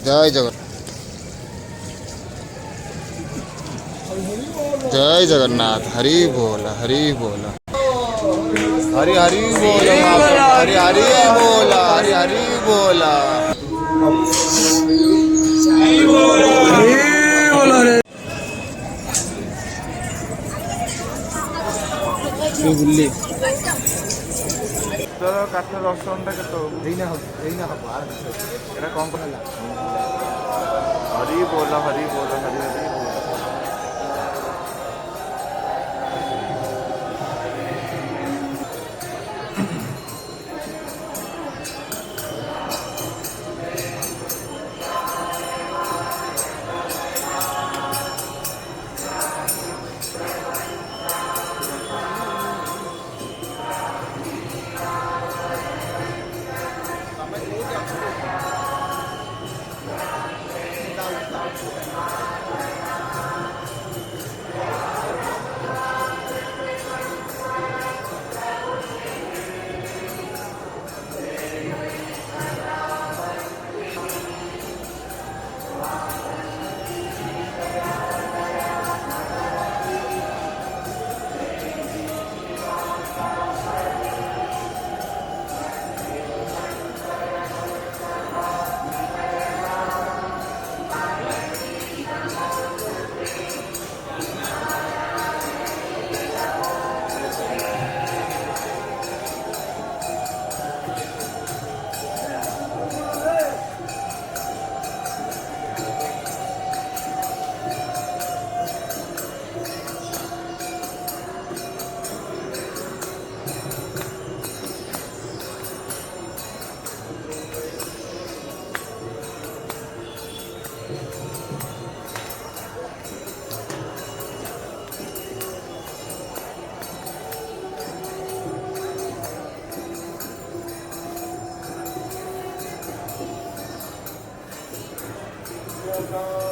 জয় জগন্নাথ, जय जगन्नाथ। हरि बोल, हरि बोल, हरि हरि बोल, हरि हरि बोल, हरि हरि बोल। তোর কাঠের দর্শনটা কত এই না হবো আর এটা কম করে হরি বল, হরি বল, হরি হরি বল। God.